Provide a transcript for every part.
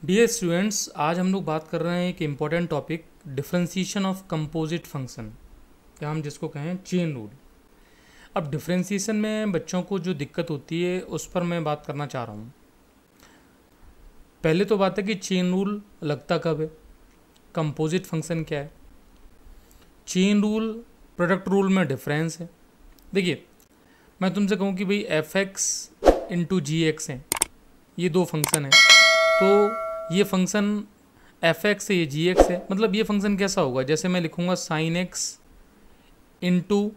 Dear students, आज हम लोग बात कर रहे हैं एक important topic, differentiation of composite function, या हम जिसको कहें चेन रूल। अब डिफरेंशिएशन में बच्चों को जो दिक्कत होती है उस पर मैं बात करना चाह रहा हूँ। पहले तो बात है कि चेन रूल लगता कब है, कंपोजिट फंक्शन क्या है, चेन रूल प्रोडक्ट रूल में डिफरेंस है। देखिए, मैं तुमसे कहूँ कि भाई एफ एक्स इंटू जी एक्स हैं, ये दो फंक्शन हैं, तो ये फंक्शन एफ एक्स है, ये जी एक्स है। मतलब ये फंक्शन कैसा होगा, जैसे मैं लिखूँगा sine x into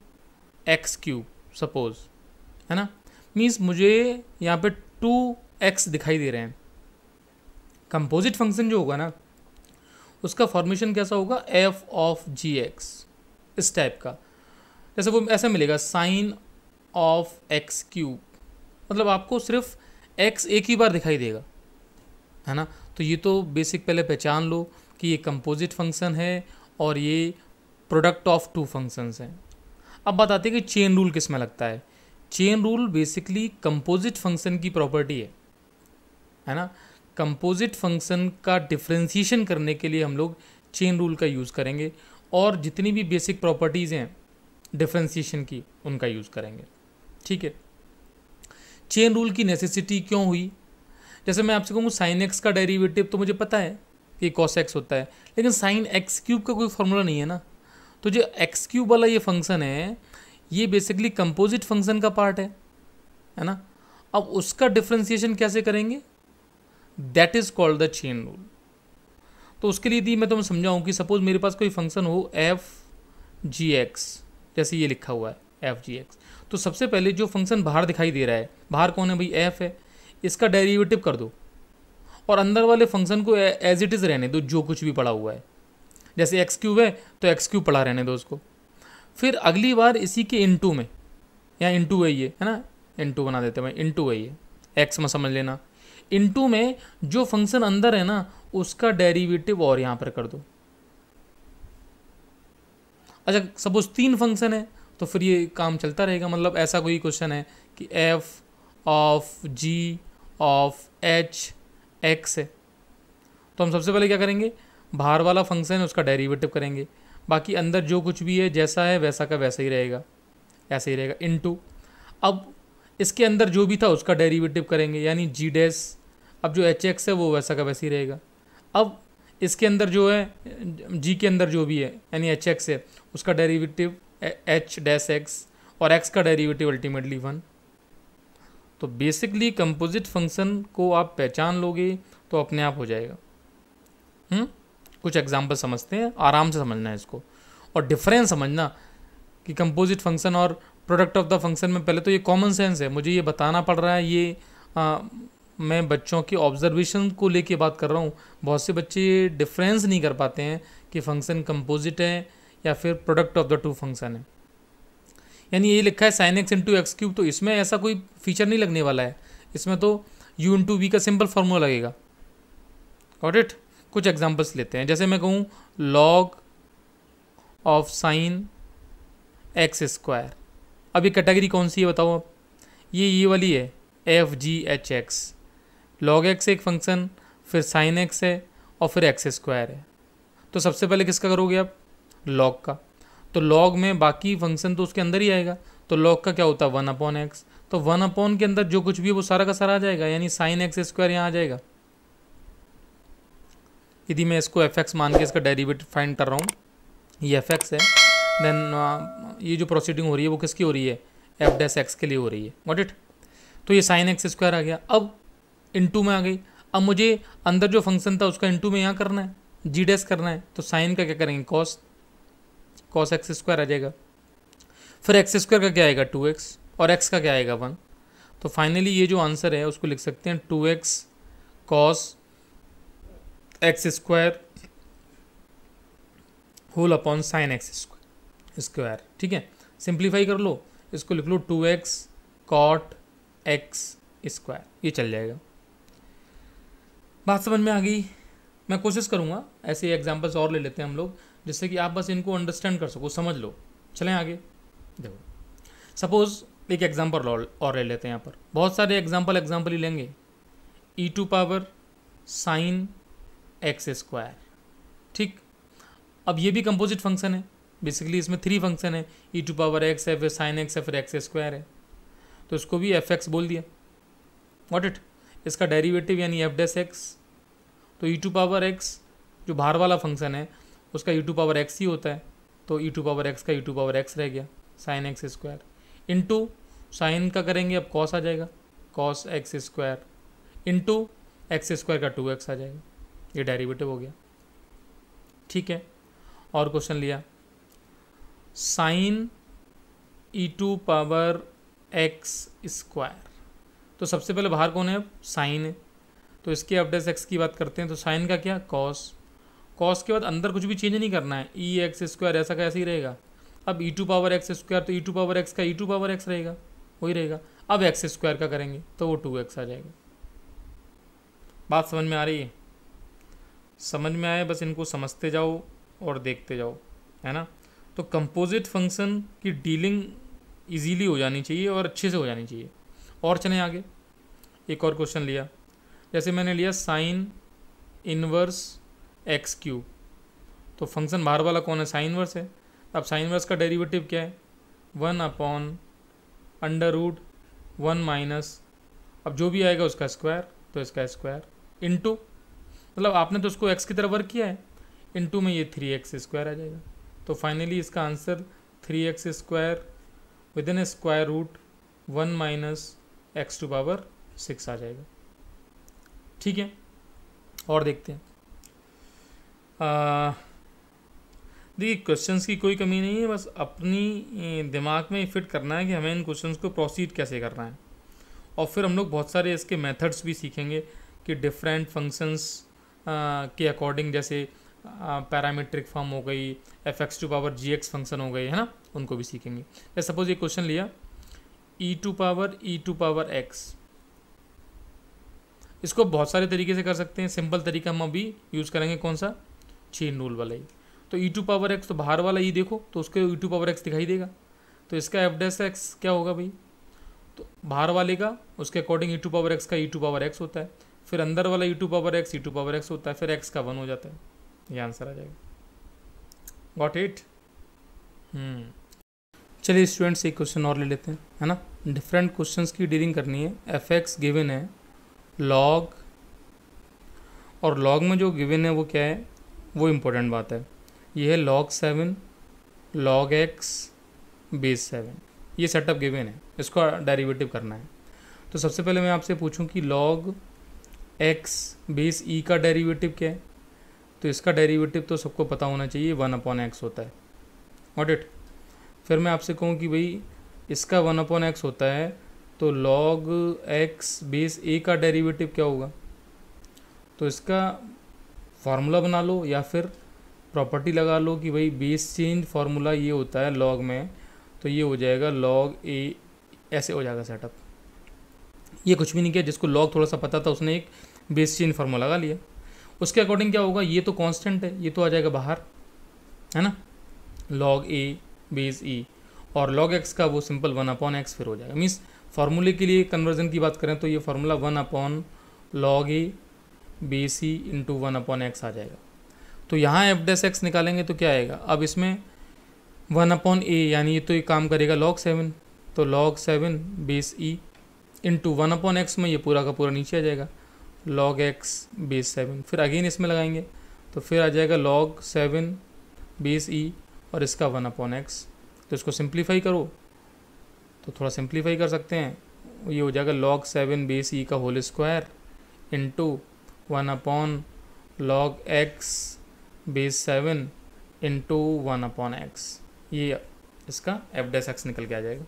x cube suppose, है ना। मीन्स मुझे यहाँ पे 2x दिखाई दे रहे हैं। कंपोजिट फंक्शन जो होगा ना, उसका फॉर्मेशन कैसा होगा, एफ ऑफ जी एक्स, इस टाइप का। जैसे वो ऐसा मिलेगा साइन ऑफ एक्स क्यूब, मतलब आपको सिर्फ x एक ही बार दिखाई देगा, है ना। तो ये तो बेसिक पहले पहचान लो कि ये कंपोजिट फंक्शन है और ये प्रोडक्ट ऑफ टू फंक्शंस हैं। अब बात आती है कि चेन रूल किस में लगता है। Chain rule basically composite function की प्रॉपर्टी है ना। कंपोजिट फंक्शन का डिफरेंशिएशन करने के लिए हम लोग चेन रूल का यूज़ करेंगे, और जितनी भी बेसिक प्रॉपर्टीज़ हैं डिफरेंशिएशन की उनका यूज़ करेंगे, ठीक है। चेन रूल की नेसेसिटी क्यों हुई, जैसे मैं आपसे कहूँ साइन एक्स का डेरिवेटिव तो मुझे पता है कि कॉस एक्स होता है, लेकिन साइन एक्स क्यूब का कोई फॉर्मूला नहीं है ना। तो जो एक्स क्यूब वाला ये फंक्शन है, ये बेसिकली कंपोजिट फंक्शन का पार्ट है ना। अब उसका डिफरेंशिएशन कैसे करेंगे, that is called the chain rule. तो उसके लिए यदि मैं तुम्हें समझाऊँ कि सपोज मेरे पास कोई फंक्शन हो एफ जी एक्स, जैसे ये लिखा हुआ है एफ जी एक्स, तो सबसे पहले जो फंक्शन बाहर दिखाई दे रहा है, बाहर कौन है भाई, एफ है, इसका डेरिवेटिव कर दो और अंदर वाले फंक्शन को एज इट इज़ रहने दो, जो कुछ भी पड़ा हुआ है। जैसे एक्स क्यूब है तो एक्स क्यूब पड़ा रहने दो उसको। फिर अगली बार इसी के इनटू में, या इनटू है ये, है ना, इनटू बना देते हैं, इनटू है ये, एक्स में समझ लेना। इनटू में जो फंक्शन अंदर है ना, उसका डेरिवेटिव और यहाँ पर कर दो। अच्छा, सपोज 3 फंक्शन है तो फिर ये काम चलता रहेगा। मतलब ऐसा कोई क्वेश्चन है कि f of g of h x है, तो हम सबसे पहले क्या करेंगे, बाहर वाला फंक्शन है उसका डेरिवेटिव करेंगे, बाकी अंदर जो कुछ भी है जैसा है वैसा का वैसा ही रहेगा, ऐसे ही रहेगा, इनटू। अब इसके अंदर जो भी था उसका डेरिवेटिव करेंगे, यानी जी डैश। अब जो एच एक्स है वो वैसा का वैसे ही रहेगा। अब इसके अंदर जो है, जी के अंदर जो भी है यानी एच एक्स है, उसका डेरिवेटिव एच डैश एक्स, और एक्स का डेरिवेटिव अल्टीमेटली 1। तो बेसिकली कंपोजिट फंक्शन को आप पहचान लोगे तो अपने आप हो जाएगा। कुछ एग्जांपल समझते हैं, आराम से समझना है इसको, और डिफरेंस समझना कि कंपोजिट फंक्शन और प्रोडक्ट ऑफ द फंक्शन में। पहले तो ये कॉमन सेंस है, मुझे ये बताना पड़ रहा है, ये मैं बच्चों की ऑब्जर्वेशन को लेके बात कर रहा हूँ। बहुत से बच्चे डिफरेंस नहीं कर पाते हैं कि फंक्शन कंपोजिट है या फिर product of the two function है। यानी ये लिखा है sine x into x cube, तो इसमें ऐसा कोई फीचर नहीं लगने वाला है, इसमें तो यू इंटू वी का सिंपल फॉर्मूला लगेगा। Got it. कुछ एग्जांपल्स लेते हैं, जैसे मैं कहूँ log of sine x square. अब ये कैटेगरी कौन सी है बताओ आप, ये वाली है, F G H x. Log x एक फंक्शन, फिर साइन एक्स है, और फिर एक्स स्क्वायर है। तो सबसे पहले किसका करोगे आप, लॉग का। तो लॉग में बाकी फंक्शन तो उसके अंदर ही आएगा, तो लॉग का क्या होता है 1/x। तो 1 के अंदर जो कुछ भी है वो सारा का सारा आ जाएगा, यानी साइन एक्स स्क्वायर यहाँ आ जाएगा। यदि मैं इसको एफ एक्स मान के इसका डेरिवेटिव फाइंड कर रहा हूँ, ये एफ एक्स है, देन ये जो प्रोसीडिंग हो रही है वो किसकी हो रही है, एफ डैश एक्स के लिए हो रही है। Got it. तो ये साइन एक्स स्क्वायर आ गया। अब इनटू में आ गई, अब मुझे अंदर जो फंक्शन था उसका इनटू में यहाँ करना है, जी डैश करना है, तो साइन का क्या करेंगे, कॉस एक्स स्क्वायर आ जाएगा। फिर एक्स स्क्वायर का क्या आएगा 2x, और x का क्या आएगा 1। तो फाइनली ये जो आंसर है उसको लिख सकते हैं 2x cos x square whole upon sine x square. ठीक है, सिंप्लीफाई कर लो, इसको लिख लो 2x कॉट एक्स स्क्वायर, ये चल जाएगा। बात समझ में आ गई। मैं कोशिश करूँगा ऐसे एग्जांपल्स और ले लेते हैं हम लोग, जिससे कि आप बस इनको अंडरस्टैंड कर सको, समझ लो। चलें आगे। देखो, सपोज एक एग्जांपल और ले लेते हैं। यहाँ पर बहुत सारे एग्जांपल ही लेंगे। e to power sine x square. ठीक, अब ये भी कंपोजिट फंक्शन है, बेसिकली इसमें 3 फंक्शन है, ई टू पावर एक्स है, फिर साइन एक्स है, फिर एक्स स्क्वायर है, तो इसको भी एफ एक्स बोल दिया। व्हाट इट, इसका डेरिवेटिव यानी एफ डैश एक्स, तो ई टू पावर एक्स जो बाहर वाला फंक्शन है उसका ई टू पावर एक्स ही होता है, तो ई टू पावर एक्स का ई टू पावर एक्स रह गया sign x square, into sine का करेंगे अब कॉस आ जाएगा cos x square, into x square का 2x आ जाएगा, ये डेरिवेटिव हो गया। ठीक है, और क्वेश्चन लिया sine e to power x square, तो सबसे पहले बाहर कौन है, अब साइन है, तो इसके एफ डैश एक्स की बात करते हैं, तो साइन का क्या कॉस, कॉस के बाद अंदर कुछ भी चेंज नहीं करना है, ई एक्स स्क्वायर ऐसा का ऐसा ही रहेगा। अब ई टू पावर एक्स स्क्वायर, तो ई टू पावर एक्स का ई टू पावर एक्स रहेगा, वही रहेगा। अब एक्स स्क्वायर का करेंगे तो वो 2x आ जाएगा। बात समझ में आ रही है? समझ में आए, बस इनको समझते जाओ और देखते जाओ, है ना। तो कंपोजिट फंक्शन की डीलिंग इजीली हो जानी चाहिए और अच्छे से हो जानी चाहिए। और चलें आगे, एक और क्वेश्चन लिया, जैसे मैंने लिया साइन इनवर्स एक्स क्यूब, तो फंक्शन बाहर वाला कौन है, साइन इनवर्स है। अब साइन इनवर्स का डेरिवेटिव क्या है, 1/√1 माइनस, अब जो भी आएगा उसका स्क्वायर, तो इसका स्क्वायर, इंटू, मतलब आपने तो उसको x की तरफ वर्क किया है, इंटू में ये 3x स्क्वायर आ जाएगा। तो फाइनली इसका answer 3x square within square root 1 minus x to power 6 आ जाएगा। ठीक है, और देखते हैं। देखिए क्वेश्चंस की कोई कमी नहीं है, बस अपनी दिमाग में फिट करना है कि हमें इन क्वेश्चंस को प्रोसीड कैसे करना है, और फिर हम लोग बहुत सारे इसके मेथड्स भी सीखेंगे कि डिफरेंट फंक्शंस के अकॉर्डिंग, जैसे पैरामीट्रिक फॉर्म हो गई, f x to power g x function हो गई, है ना, उनको भी सीखेंगे। जैसे सपोज ये क्वेश्चन लिया ई टू पावर एक्स, इसको बहुत सारे तरीके से कर सकते हैं, सिंपल तरीका हम अभी यूज़ करेंगे कौन सा, चेन रूल वाला ही। तो ई टू पावर एक्स, तो बाहर वाला ई देखो तो उसके ई टू पावर एक्स दिखाई देगा, तो इसका एफ डैश एक्स क्या होगा भाई, तो बाहर वाले का उसके according e to power x का ई टू पावर एक्स होता है, फिर अंदर वाला ई टू पावर एक्स होता है, फिर एक्स का 1 हो जाता है, ये आंसर आ जाएगा। Got it? चलिए स्टूडेंट्स एक क्वेश्चन और ले लेते हैं, है ना। डिफरेंट क्वेश्चंस की डीलिंग करनी है। एफ एक्स गिवन है लॉग, और लॉग में जो गिवन है वो क्या है, वो इम्पोर्टेंट बात है। ये है log 7 log x बेस 7, ये सेटअप गिवन है, इसको डेरिवेटिव करना है। तो सबसे पहले मैं आपसे पूछूं कि log x बेस e का डेरिवेटिव क्या है, तो इसका डेरिवेटिव तो सबको पता होना चाहिए, 1/x होता है। व्हाट इट, फिर मैं आपसे कहूँ कि भाई इसका 1/x होता है, तो log x बेस a का डेरिवेटिव क्या होगा, तो इसका फार्मूला बना लो या फिर प्रॉपर्टी लगा लो कि भाई बेस चेंज फार्मूला ये होता है लॉग में, तो ये हो जाएगा log a, ऐसे हो जाएगा सेटअप। ये कुछ भी नहीं किया, जिसको लॉग थोड़ा सा पता था उसने एक बेस चेंज फार्मूला लगा लिया। उसके अकॉर्डिंग क्या होगा, ये तो कांस्टेंट है, ये तो आ जाएगा बाहर, है ना, log a बेस e, और log x का वो सिंपल 1/x फिर हो जाएगा। मीन्स फार्मूले के लिए कन्वर्जन की बात करें तो ये formula 1/log a base e into 1/x आ जाएगा। तो यहाँ एफ डैश एक्स निकालेंगे तो क्या आएगा, अब इसमें 1/a यानी ये तो एक काम करेगा log 7, तो log 7 base e into 1/x में ये पूरा का पूरा नीचे आ जाएगा log x बेस 7, फिर अगेन इसमें लगाएंगे तो फिर आ जाएगा log 7 बेस e और इसका 1/x। तो इसको सिंप्लीफाई करो तो थोड़ा सिंप्लीफाई कर सकते हैं, ये हो जाएगा log 7 बेस e का whole square into 1/log x base 7 into 1/x, ये इसका एफ डैश एक्स निकल के आ जाएगा।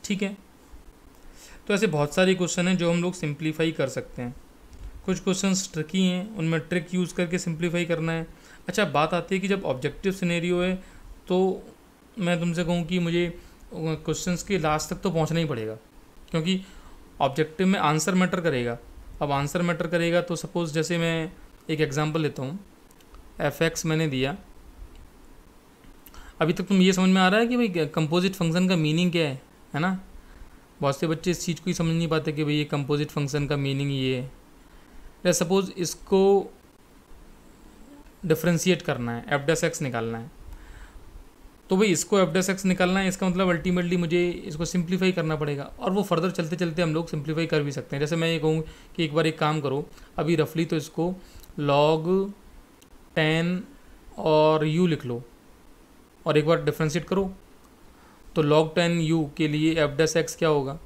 ठीक है, तो ऐसे बहुत सारे क्वेश्चन हैं जो हम लोग सिंप्लीफाई कर सकते हैं। कुछ क्वेश्चंस ट्रिकी हैं, उनमें ट्रिक यूज़ करके सिंप्लीफाई करना है। अच्छा, बात आती है कि जब ऑब्जेक्टिव सिनेरियो है तो मैं तुमसे कहूँ कि मुझे क्वेश्चंस के लास्ट तक तो पहुँचना ही पड़ेगा, क्योंकि ऑब्जेक्टिव में आंसर मैटर करेगा। अब आंसर मैटर करेगा तो सपोज़ जैसे मैं एक एग्जांपल लेता हूँ, एफ एक्स मैंने दिया, अभी तक तुम ये समझ में आ रहा है कि भाई कंपोजिट फंक्शन का मीनिंग क्या है ना। बहुत से बच्चे इस चीज़ को ही समझ नहीं पाते कि भाई ये कंपोजिट फंक्शन का मीनिंग ये है। जैसे सपोज इसको डिफ्रेंशिएट करना है, एफ डैश एक्स निकालना है, तो भाई इसको एफ डैश एक्स निकालना है, इसका मतलब अल्टीमेटली मुझे इसको सिंप्लीफाई करना पड़ेगा। और वो फर्दर चलते चलते हम लोग सिंप्लीफाई कर भी सकते हैं। जैसे मैं ये कहूँ कि एक बार एक काम करो, अभी रफली तो इसको log 10 और u लिख लो और एक बार डिफ्रेंशिएट करो। तो log 10 u के लिए एफ डैश एक्स क्या होगा,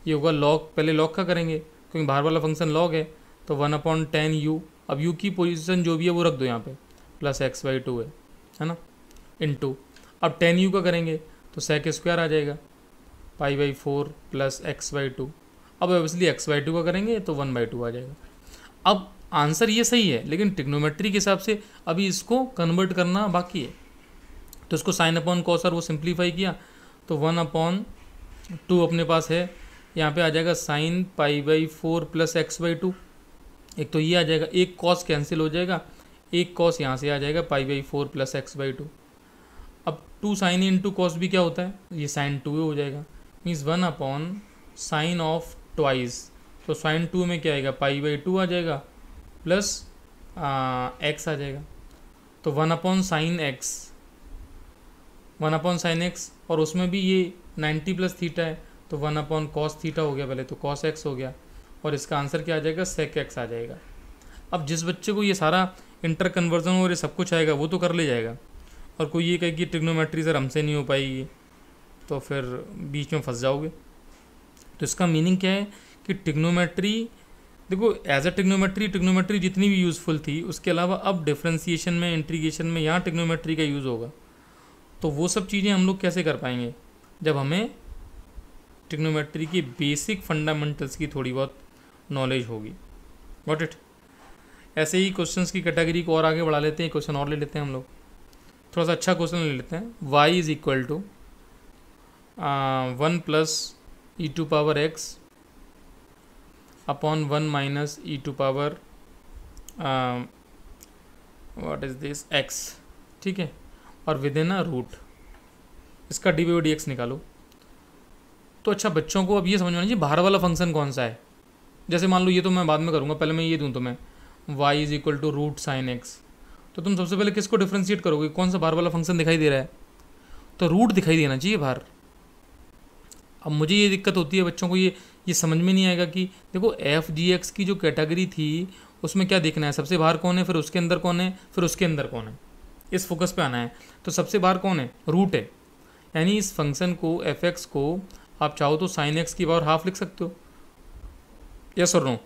ये होगा log, पहले log का करेंगे क्योंकि बाहर वाला फंक्शन log है, तो 1/10u। अब u की पोजीशन जो भी है वो रख दो यहाँ पे, प्लस x/2 है ना, इनटू अब 10u का करेंगे तो sec स्क्वायर आ जाएगा, π/4 प्लस x/2। अब ऑब्वियसली x/2 का करेंगे तो 1/2 आ जाएगा। अब आंसर ये सही है, लेकिन ट्रिग्नोमेट्री के हिसाब से अभी इसको कन्वर्ट करना बाकी है। तो इसको साइन अपॉन कॉस और वो सिंप्लीफाई किया तो 1/2 अपने पास है, यहाँ पे आ जाएगा साइन π/4 प्लस x/2। एक तो ये आ जाएगा, एक कॉस कैंसिल हो जाएगा, एक कॉस यहाँ से आ जाएगा π/4 प्लस x/2। अब 2 साइन इंटू कॉस भी क्या होता है, ये साइन 2 हो जाएगा, मीन्स 1/साइन ऑफ ट्वाइस। तो साइन 2 में क्या आएगा, π/2 आ जाएगा प्लस x आ जाएगा। तो 1/साइन x, 1/साइन x, और उसमें भी ये 90 प्लस थीटा है तो 1/कॉस थीटा हो गया, पहले तो कॉस x हो गया, और इसका आंसर क्या आ जाएगा, सेक x आ जाएगा। अब जिस बच्चे को ये सारा इंटर कन्वर्जन और ये सब कुछ आएगा वो तो कर ले जाएगा, और कोई ये कहे कि ट्रिग्नोमेट्री सर हमसे नहीं हो पाएगी, तो फिर बीच में फंस जाओगे। तो इसका मीनिंग क्या है कि ट्रिग्नोमेट्री, देखो एज अ ट्रिग्नोमेट्री जितनी भी यूज़फुल थी, उसके अलावा अब डिफ्रेंसिएशन में, इंटीग्रेशन में यहाँ ट्रिग्नोमेट्री का यूज़ होगा। तो वो सब चीज़ें हम लोग कैसे कर पाएंगे, जब हमें ट्रिग्नोमेट्री की बेसिक फंडामेंटल्स की थोड़ी बहुत नॉलेज होगी। Got it. ऐसे ही क्वेश्चंस की कैटेगरी को और आगे बढ़ा लेते हैं, क्वेश्चन और ले लेते हैं हम लोग, थोड़ा सा अच्छा क्वेश्चन ले लेते हैं। y is equal to 1 plus e⁻x upon 1 minus e⁻, what is this, x, ठीक है, और विद इन अ रूट, इसका dy/dx निकालो। तो अच्छा, बच्चों को अब ये समझ में आना चाहिए बाहर वाला फंक्शन कौन सा है। जैसे मान लो ये तो मैं बाद में करूँगा, पहले मैं ये दूँ तुम्हें y is equal to root sine x, तो तुम सबसे पहले किसको डिफ्रेंशिएट करोगे, कौन सा बाहर वाला फंक्शन दिखाई दे रहा है, तो रूट दिखाई देना चाहिए बाहर। अब मुझे ये दिक्कत होती है बच्चों को, ये समझ में नहीं आएगा कि देखो f(g)x की जो कैटेगरी थी उसमें क्या देखना है, सबसे बाहर कौन है, फिर उसके अंदर कौन है, फिर उसके अंदर कौन है, इस फोकस पे आना है। तो सबसे बाहर कौन है, रूट है, यानी इस फंक्शन को f(x) को आप चाहो तो साइन एक्स की पावर हाफ लिख सकते हो, यस और नो।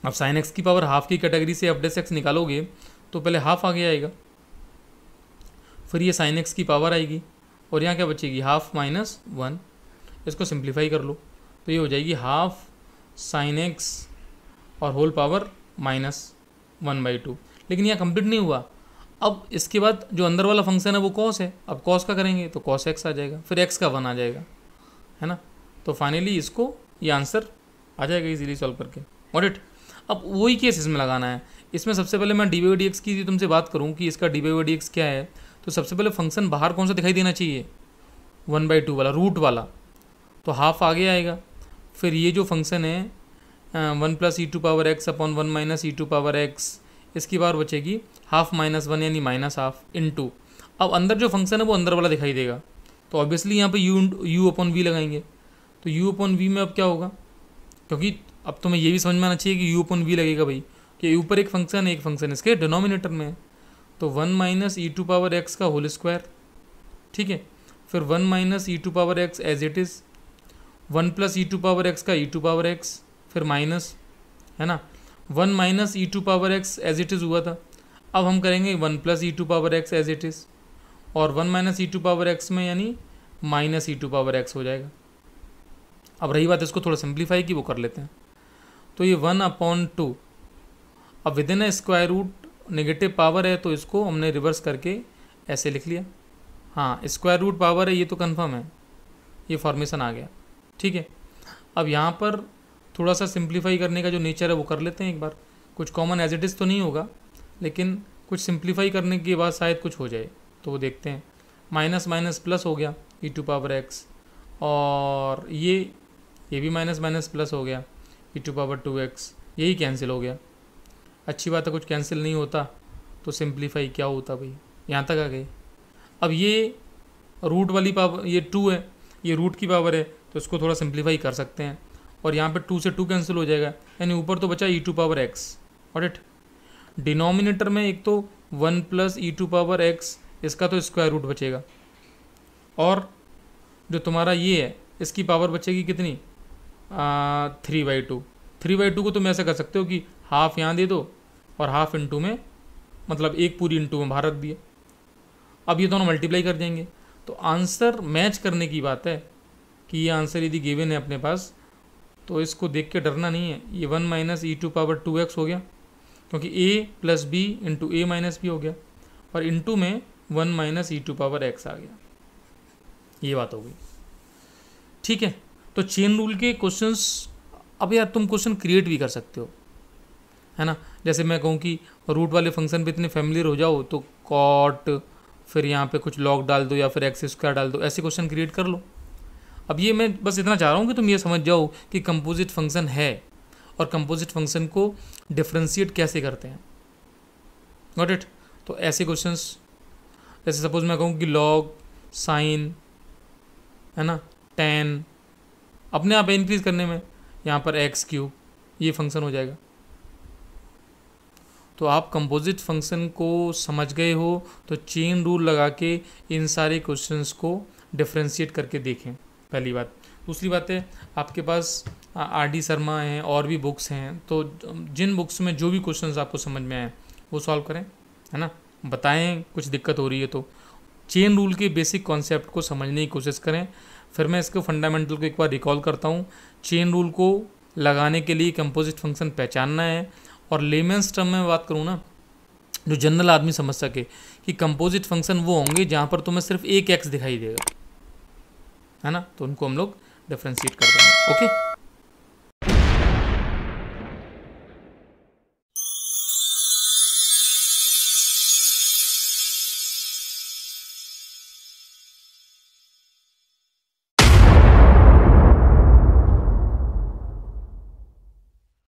अब साइन एक्स की पावर हाफ की कैटेगरी से एफ डैश एक्स निकालोगे तो पहले हाफ आगे आएगा, फिर ये साइन एक्स की पावर आएगी, और यहाँ क्या बचेगी, हाफ माइनस 1। इसको सिंप्लीफाई कर लो तो ये हो जाएगी हाफ साइन एक्स और होल पावर -1/2। लेकिन यह कंप्लीट नहीं हुआ, अब इसके बाद जो अंदर वाला फंक्शन है वो कॉस है, अब कॉस का करेंगे तो कॉस एक्स आ जाएगा, फिर एक्स का 1 आ जाएगा, है ना। तो फाइनली इसको ये आंसर आ जाएगा इजीली सॉल्व करके। Got it. अब वही केस इसमें लगाना है। इसमें सबसे पहले मैं dy/dx की तुमसे बात करूँ कि इसका dy/dx क्या है, तो सबसे पहले फंक्शन बाहर कौन सा दिखाई देना चाहिए, 1/2 वाला, रूट वाला, तो हाफ आगे आएगा। फिर ये जो फंक्शन है 1 plus e⁻x upon 1 minus e⁻x, इसकी बार बचेगी हाफ -1 यानी -हाफ इनटू, अब अंदर जो फंक्शन है वो अंदर वाला दिखाई देगा, तो ऑब्वियसली यहाँ पे u/v लगाएंगे। तो u/v में अब क्या होगा, क्योंकि अब तुम्हें ये भी समझ में आना चाहिए कि u/v लगेगा भाई, कि ऊपर एक फंक्शन है, एक फंक्शन इसके डिनोमिनेटर में है, तो 1 माइनस e⁻x का होल स्क्वायर, ठीक है, फिर 1 minus e⁻x as it is, 1 plus e⁻x का e⁻x, फिर माइनस, है ना, 1 minus e⁻x as it is हुआ था, अब हम करेंगे 1 plus e⁻x as it is, और 1 माइनस e⁻x में यानी माइनस e⁻x हो जाएगा। अब रही बात इसको थोड़ा सिंप्लीफाई की, वो कर लेते हैं। तो ये 1/2, अब within square root negative power है तो इसको हमने रिवर्स करके ऐसे लिख लिया। हाँ, स्क्वायर रूट पावर है ये तो कंफर्म है, ये फॉर्मेशन आ गया, ठीक है। अब यहाँ पर थोड़ा सा सिंप्लीफाई करने का जो नेचर है वो कर लेते हैं एक बार। कुछ कॉमन एज इट इज़ तो नहीं होगा, लेकिन कुछ सिंप्लीफाई करने के बाद शायद कुछ हो जाए, तो वो देखते हैं। माइनस माइनस प्लस हो गया e⁻x, और ये भी माइनस माइनस प्लस हो गया e⁻2x, यही कैंसिल हो गया। अच्छी बात है, कुछ कैंसिल नहीं होता तो सिंप्लीफाई क्या होता भाई, यहाँ तक आ गए। अब ये रूट वाली पावर, ये 2 है, ये रूट की पावर है, तो इसको थोड़ा सिंप्लीफाई कर सकते हैं और यहाँ पे 2 से 2 कैंसिल हो जाएगा, यानी ऊपर तो बचा e⁻x। और इट डिनोमिनेटर में एक तो 1 + e⁻x, इसका तो स्क्वायर रूट बचेगा, और जो तुम्हारा ये है इसकी पावर बचेगी कितनी, 3/2। 3/2 को तुम ऐसा कर सकते हो कि हाफ यहाँ दे दो और हाफ इंटू में, मतलब एक पूरी इंटू में बाहर रख दिया। अब ये दोनों मल्टीप्लाई कर देंगे तो आंसर मैच करने की बात है कि ये आंसर यदि गिवन है अपने पास तो इसको देख के डरना नहीं है। ये 1 - e⁻2x हो गया, क्योंकि a + b into a - b हो गया, और इंटू में 1 - e⁻x आ गया। ये बात हो गई, ठीक है। तो चेन रूल के क्वेश्चंस, अब यार तुम क्वेश्चन क्रिएट भी कर सकते हो, है ना। जैसे मैं कहूँ कि रूट वाले फंक्शन पे इतने फैमिलियर हो जाओ तो कॉट, फिर यहाँ पे कुछ लॉग डाल दो या फिर x² डाल दो, ऐसे क्वेश्चन क्रिएट कर लो। अब ये मैं बस इतना चाह रहा हूँ कि तुम ये समझ जाओ कि कंपोजिट फंक्शन है और कंपोजिट फंक्शन को डिफ्रेंशिएट कैसे करते हैं। Got it. तो ऐसे क्वेश्चंस, जैसे सपोज मैं कहूँ कि लॉग साइन, है ना, tan, अपने आप इंक्रीज करने में यहाँ पर x3, ये फंक्शन हो जाएगा। तो आप कंपोजिट फंक्शन को समझ गए हो तो चेन रूल लगा के इन सारे क्वेश्चंस को डिफ्रेंशिएट करके देखें, पहली बात। दूसरी बात है, आपके पास R.D. शर्मा हैं और भी बुक्स हैं, तो जिन बुक्स में जो भी क्वेश्चंस आपको समझ में आए वो सॉल्व करें, है ना। बताएं कुछ दिक्कत हो रही है तो चेन रूल के बेसिक कॉन्सेप्ट को समझने की कोशिश करें। फिर मैं इसको फंडामेंटल को एक बार रिकॉल करता हूँ। चेन रूल को लगाने के लिए कंपोजिट फंक्शन पहचानना है, और लेमेंस टर्म में बात करूँ ना, जो जनरल आदमी समझ सके कि कंपोजिट फंक्शन वो होंगे जहाँ पर तुम्हें सिर्फ एक x दिखाई देगा, है ना, तो उनको हम लोग डिफ्रेंशिएट कर देंगे। ओके।